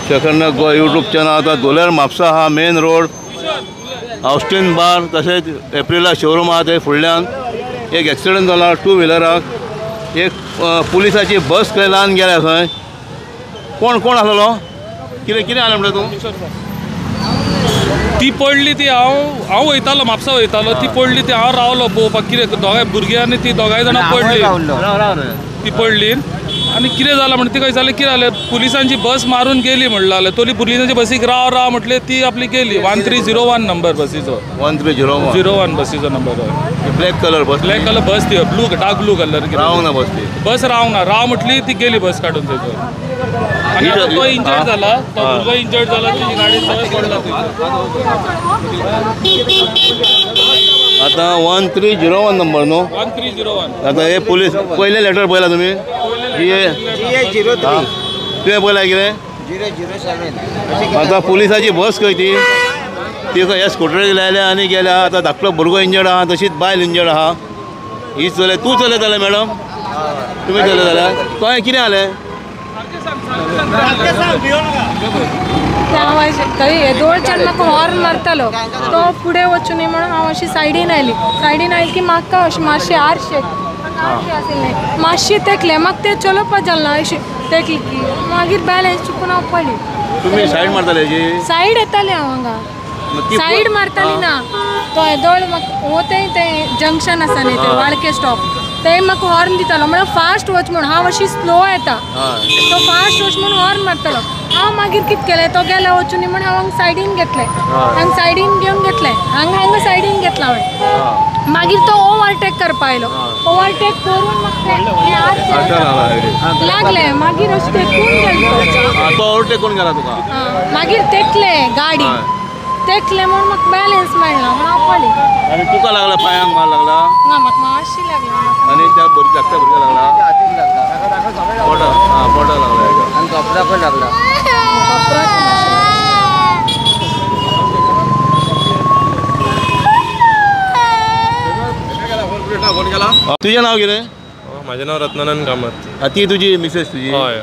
शेखर गो YouTube channel आता धोल्यार म्हापसा हा main road Austin बार तसेच एप्रिला शोरूम आहा थंय फुडल्यान एक एक्सिडेंट जाला टू व्हिलराक एक पुलिसाची बस खंय लावन गेल्या खंय कोण कोण आसलो कितें कितें आलें म्हणटा तूं ती पडली ती हांव वयतालो म्हापसा वयतालो ती पडली ती हांव रावलो पळोवपाक कितें दोगांय भुरगीं आनी ती दोगांय जाणां पडली ती पडली आनी कितें जालां म्हणटा ती खंय जालें कितें जालें पुलिसांची बस मारून गेली म्हणलें तोली पुलिसांची बसीक राव राव म्हटलें ती आपली गेली 1301 नंबर बसीचो 1301 बसीचो नंबर ब्लॅक कलर बस ती ब्लू डार्क ब्लू कलर रावंक ना बस रावंक राव म्हटली ती गेली बस काडून थंयसर आनी तो इंजर्ड जाला तो भुरगो इंजर्ड जाला तुजी गाडी थंय पडला आता 1301 नंबर न्हू 1301 आता हे पुलीस पयले लेटर पळयला तुमी तुवें पळयला कितें 007 आता पुलिसाची बस खंय ती हे स्कूटरीक लायल्या आनी गेल्या आता धाकटो भुरगो इंजर्ड आहा तशीच बायल इंजर्ड आहा ही चलय तूं चलयताले मॅडम तुमी चलयताल्या तो कितें जालें थंय दोळच्यान म्हाका हॉर्न मारतालो तो फुडें वचूं न्ही म्हणून हांव अशी सायडीन आयली की म्हाका अशें मातशें आरशें आशिल्लें मातशें तेकलें म्हाका तें चलोवपाक जालें ना अशें तेकली की मागीर बॅलन्स चुकून हांव पडली तुमी सायड मारताले सायड येतालें हांव हांगा सायड मारताली ना तो येदोळ म्हाका वोतें तें जंक्शन आसा न्ही तें वाळके स्टॉप ते म्हाका हॉर्न दितालो म्हणल्यार फास्ट वच म्हणून हांव अशी स्लो येता तो फास्ट वच म्हणून हॉर्न मारतालो हांव मागीर कितें केलें तो गेलो वचून न्ही म्हणून हांव सायडीन घेतलें हांगा सायडीन घेवन घेतलें हांगा सायडीन घेतला हांवें मागीर तो ओवरटेक करपा आयलो ओवरटेक करून म्हाका लागलें मागीर अशें तेकून गेलो तो ओवरटेक करून गेला तुका मागीर तेकलें गाडी तेकलें म्हणून म्हाका बॅलन्स मेळना म्हणून हांव पडलें आनी तुका लागला पांयांक मार लागला ना म्हाका मातशी लागली आनी त्या धाकट्या भुरग्याक लागला पोटाक लागला आणि कपडा पण लागला तुजें नांव कितें म्हाजें नांव रत्नानंद कामत ती तुजी मिसेस तुजी हय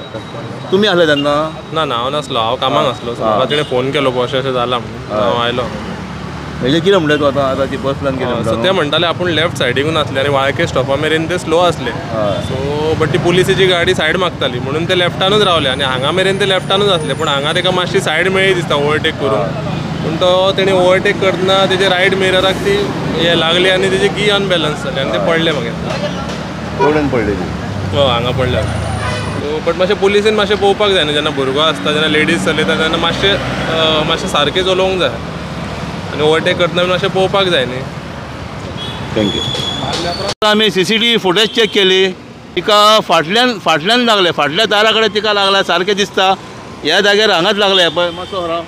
तुमी आहले तेन्ना ना हांव नासलो हांव कामाक आसलो म्हाका तिणें फोन केलो अशें अशें जालां म्हणून हांव आयलो हेजें कितें म्हणलें तूं आतां ती बस प्लान केली सो ते म्हणटाले आपूण लेफ्ट सायडीकून आसले आनी वाळके स्टॉपा मेरेन ते स्लो आसले सो बट ती पुलिसेची गाडी सायड मागताली म्हणून ते लेफ्टानूच रावले आनी हांगा मेरेन ते लेफ्टानूच आसले पूण हांगा ताका मातशी सायड मेळ्ळी दिसता ओवरटेक करून पूण तो तेणी ओवरटेक करतना तेजे रायट मिरराक ती हे लागली आनी तेजी की अनबॅलन्स जाली आनी ते पडले मागीर पडले हांगा पडले सो बट मातशें पुलिसीन मातशें पळोवपाक जाय न्ही जेन्ना भुरगो आसता जेन्ना लेडीज चलयता तेन्ना मातशें सारकें चलोवंक जाय आनी ओवरटेक करतना मातशें पळोवपाक जाय न्ही थँक्यू आमी CCTV फुटेज चॅक केली तिका फाटल्यान लागले फाटल्या दारा कडेन तिका लागला सारकें दिसता ह्या जाग्यार हांगाच लागले पळय मातसो राव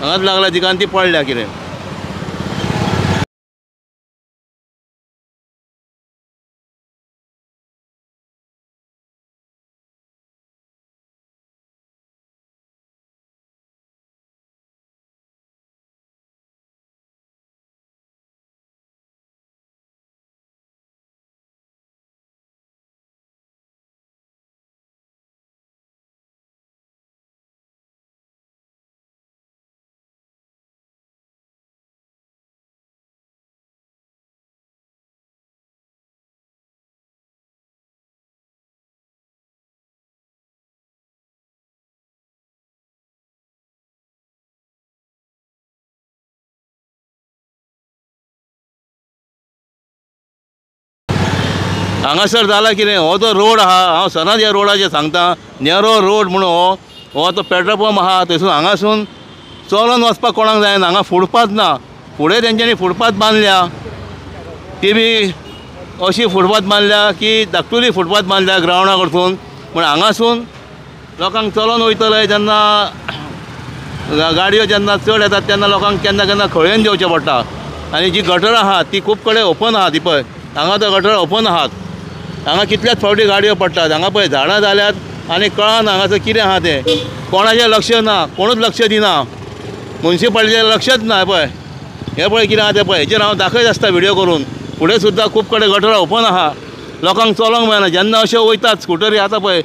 हांगाच लागला तिका आनी ती पडल्या कितें हांगासर जाला कितें हो जो रोड आहा हांव सदांच ह्या रोडाचेर सांगता नेरो रोड म्हणून हो तो पेट्रोल पंप आहा थंयसून हांगासून चलोन वचपाक कोणाक जायना हांगा फुटपाथ ना फुडें तेंच्यांनी फुटपाथ बांदल्या ती बी अशी फुटपाथ बांदल्या की धाकटुली फुटपाथ बांदल्या ग्रावंडा कडसून पूण हांगासून लोकांक चलोन वयतले जेन्ना गाडयो जेन्ना चड येतात तेन्ना लोकांक केन्ना केन्ना खळयेन जेवचें पडटा आनी जी गटर आहा ती खूब कडेन ओपन आहा ती पळय हांगा तो गटर ओपन आहात हांगा कितल्याच फावटी गाडयो पडटात हांगा पळय झाडां जाल्यात आनी कळना हांगासर कितें आहा तें कोणाचें लक्ष ना कोणूच लक्ष दिना म्युन्सिपालिटीचें लक्षच ना पळय हे पळय कितें आहा तें पळय हेचेर हांव दाखयत आसता व्हिडियो करून फुडें सुद्दां खूब कडेन गटर ओपन आहा लोकांक चलोंक मेळना जेन्ना अशें वयतात स्कुटरी आतां पळय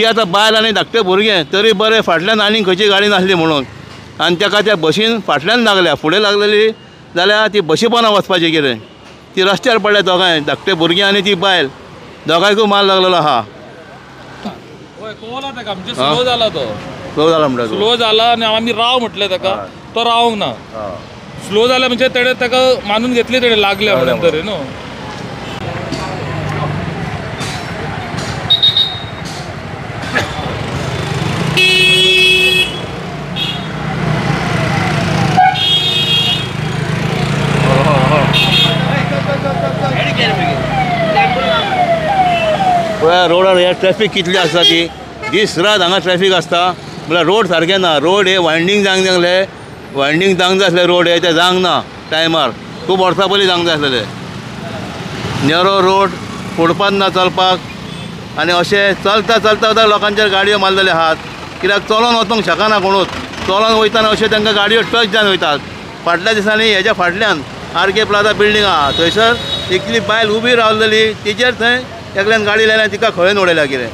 ती आतां बायल आनी धाकटे भुरगे तरी बरें फाटल्यान आनीक खंयची गाडी नासली म्हणून आनी ताका त्या बशीन फाटल्यान लागल्या फुडें लागलेली जाल्यार ती बशी पोंदा वचपाचें कितें ती रस्त्यार पडल्या दोगांय धाकटे भुरगीं आनी ती बायल दोगांयकूय मार लागलेलो आहा कोवला ताका म्हणजे स्लो जाला तो स्लो जाला म्हणटा तूं. स्लो जाला आनी आमी राव म्हटलें ताका तो रावंक ना स्लो जाल्या म्हणजे तेणे ताका मानून घेतली तेणे लागल्या म्हणून तरी न्हू पळय रोडार हे ट्रॅफिक कितली आसता ती दीस रात हांगा ट्रॅफिक आसता म्हळ्यार रोड सारके ना रोड हे वायंडींग जावंक जाय वायंडींग जावंक जाय आसलें रोड हे ते जावंक ना टायमार खूब वर्सां पयलीं जावंक जाय आसलेले नेरो रोड फुटपाथ ना चलपाक आनी अशें चलता चलता लोकांचेर गाडयो मारलेले आहात कित्याक चलोन वचूंक शकना कोणूच चलोन वयताना अशें तांकां गाडयो टच जावन वयतात फाटल्या दिसांनी हेज्या फाटल्यान RK प्लाझा बिल्डींग आहा थंयसर एकली बायल उबी रावलेली तिचेर थंय एकल्यान गाडी लायल्या तिका खळेन उडयल्या कितें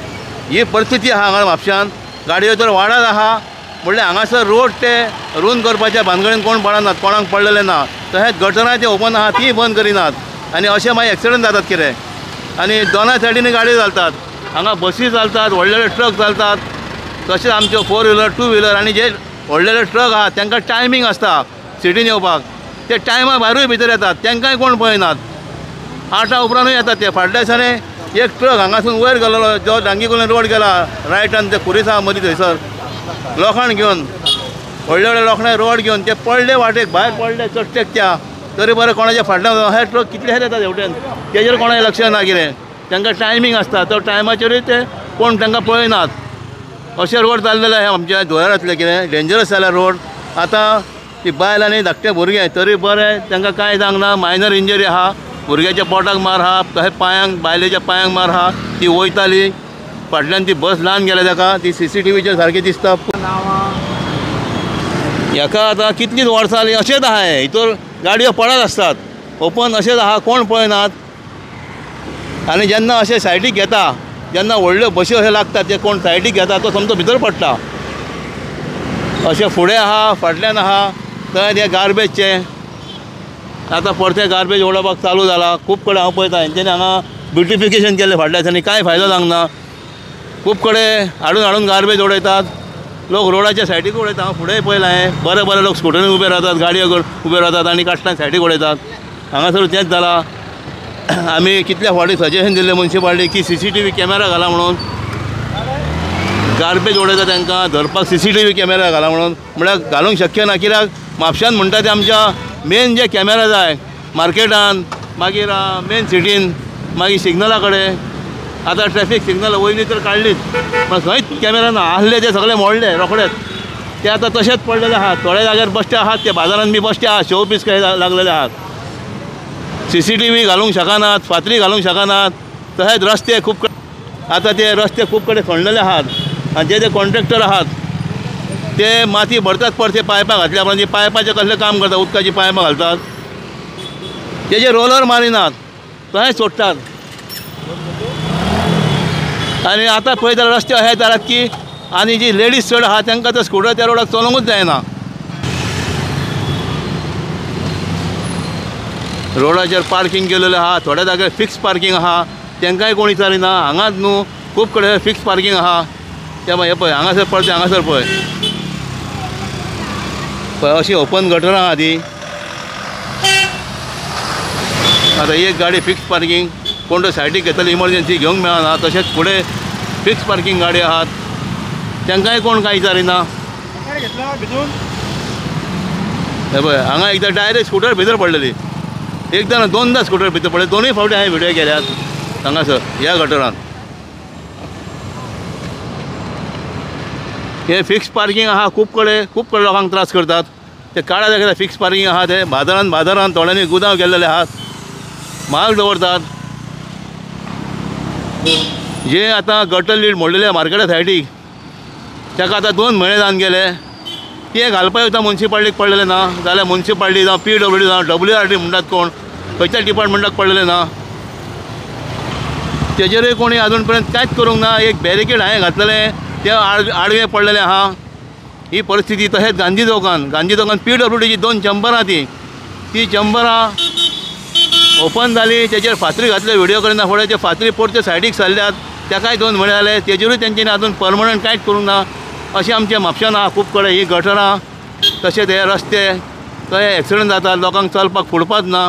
ही परिस्थिती आहा हांगा म्हापशान गाडयो तर वाडत आहा म्हणल्यार हांगासर रोड ते रूंद करपाच्या भानगडीन कोण पडनात कोणाक पडलेले ना तशेंच गटरां ते ओपन आहा ती बंद करिनात आनी अशें मागीर एक्सिडंट जातात कितें आनी दोनाय सायडीनी गाडयो चलतात हांगा बसी चलतात व्हडले ट्रक चलतात तशेंच आमच्यो 4 व्हिलर 2 व्हिलर आनी जे व्हडले ट्रक आहा तांकां टायमींग आसता सिटीन येवपाक ते टायमा भायरूय भितर येतात तांकांय कोण पळयनात 8 उपरांतूय येतात ते फाटल्या दिसांनी एक ट्रक हांगासून वयर गेलो जो डांगीकुलेन रोड गेला रायटान ते खुरीस आहा मदीं थंयसर लोखंड घेवन व्हडले व्हडले लोखंडे रोड घेवन ते पडले वाटेक भायर पडले चडटेक त्या तरी बरें कोणाच्या फाटल्यान हे ट्रक कितले येतात हेवटेन तेजेर कोणाचें लक्ष ना कितें तांकां टायमींग आसता तो टायमाचेरूय ते कोण तांकां पळयनात अशें रोड जाल्लेले हे आमच्या धुळेरांतले कितें डेंजरस जाला रोड आतां ती बायल आनी धाकटे भुरगे तरी बरें तांकां कांय जावंक ना मायनर इंजरी आहा भुरग्याच्या पोटाक मार आहा तशें पांयांक बायलेच्या पांयांक मार आहा ती वयताली फाटल्यान ती बस ल्हान गेल्या ताका ती CCTVचेर सारकी दिसता हाका आतां कितलींच वर्सां जालीं अशेंच आहा हें हितूर गाडयो पडत आसतात ओपन अशेंच आहा कोण पळयनात आनी जेन्ना अशें सायडीक घेता जेन्ना व्हडल्यो बसी अशें लागतात ते कोण सायडीक घेता तो समजो भितर पडटा अशें फुडें आहा फाटल्यान आहा थंय ते गार्बेजचे आतां परते गार्बेज उडोवपाक चालू जाला खूब कडेन हांव पळयता हेंच्यांनी हांगा ब्युटिफिकेशन केलें फाटल्या दिसांनी कांय फायदो जावंक ना खूब कडेन हाडून गार्बेज उडयतात लोक रोडाच्या सायडीक उडयता हांव फुडेंय पळयलां हें बरे लोक स्कुटरीन उबे रावतात गाडयो उबे रावतात आनी काश्टान सायडीक उडयतात हांगासर तेंच जालां आमी कितल्या फावटी सजेशन दिल्लें मुन्सिपाल्टी की CCTV कॅमेरा घाला म्हणून गार्बेज उडयता तांकां धरपाक CCTV कॅमेरा घाला म्हणून म्हळ्यार घालूंक शक्य ना कित्याक म्हापशान म्हणटा ते आमच्या मेन जे कॅमेरा जाय मार्केटान मागीर मेन सिटीन मागीर सिग्नला कडेन आतां ट्रॅफीक सिग्नल वयली तर काडलीच पण खंयच कॅमेरा ना आसले ते सगळे मोडले रोखडेच ते आतां तशेंच पडलेले आहात थोड्या जाग्यार बश्टे आहात ते बाजारांत बी बश्टे आहात शो पीस काय लागलेले आहात CCTV घालूंक शकनात फातरी घालूंक शकनात तशेंच रस्ते खूब आतां ते रस्ते खूब कडेन खणलेले आहात आनी जे कॉन्ट्रॅक्टर आहात ते माती भरतात परते पायपां घातल्या उपरांत पायपाचें कसलें काम करतात उदकाची पायपां घालतात तेजे रोलर मारिनात तशेंच सोडटात आनी आतां पळय जाल्यार रस्ते अशे जाल्यात की आनी जी लेडीज चड आहा तांकां तर स्कुटर त्या रोडाक चलोवंकूच जायना रोडाचेर पार्किंग केलेलें आहा थोड्या जाग्यार फिक्स पार्किंग आहा तांकांय कोण विचारिना हांगाच न्हू खूब कडेन फिक्स पार्किंग आहा ते हे पळय हांगासर पडते हांगासर पळय अशी ओपन गटरां आहा ती आतां एक गाडी फिक्स पार्किंग कोण तो सायडीक घेतली इमर्जन्सी घेवंक मेळना तशेंच फुडें फिक्स पार्किंग गाडी आहात तांकांय कोण कांय विचारिना हे पळय हांगा एकदां डायरेक्ट स्कुटर भितर पडलेली एकदां ना दोनदां स्कुटर भितर पडले दोनूय फावटी हांवें व्हिडियो केल्यात हांगासर ह्या गटरांत हे फिक्स पार्किंग आहा खूब कडेन लोकांक त्रास करतात ते काळा जाग्यार फिक्स पार्किंग आहा ते बाजारांत थोड्यांनी गुदांव केल्लेले आहात म्हाल दवरतात जे आतां गटर लीड मोडलेले मार्केटा सायडीक ताका आतां 2 म्हयने जावन गेले ते घालपाक येता मुन्सिपाल्टीक पडलेले ना जाल्यार मुन्सिपाल्टी जावं PWD जावं WRD म्हणटात कोण खंयच्या डिपार्टमेंटाक पडलेले ना तेजेरूय कोणी अजून पर्यंत कांयच करूंक ना. एक बॅरिकेड हांवें घातलेलें ते आडवें पडलेलें आहा. ही परिस्थिती. तशेंच गांधी चौकान PWDची 2 चंबरां ती चंबरां ओपन जाली. तेजेर फातरी घातले व्हिडिओ करना फुडें ते फातरी परत्यो सायडीक सरल्यात. तेकाय 2 म्हयने जाले. तेजेरूय तेंच्यांनी अजून परमनंट कांयच करूंक ना. अशें आमच्या म्हापशान आहा खूब कडेन. ही गटरां तशेंच हे रस्ते थंय एक्सिडंट जाता. लोकांक चलपाक फुडपाच ना.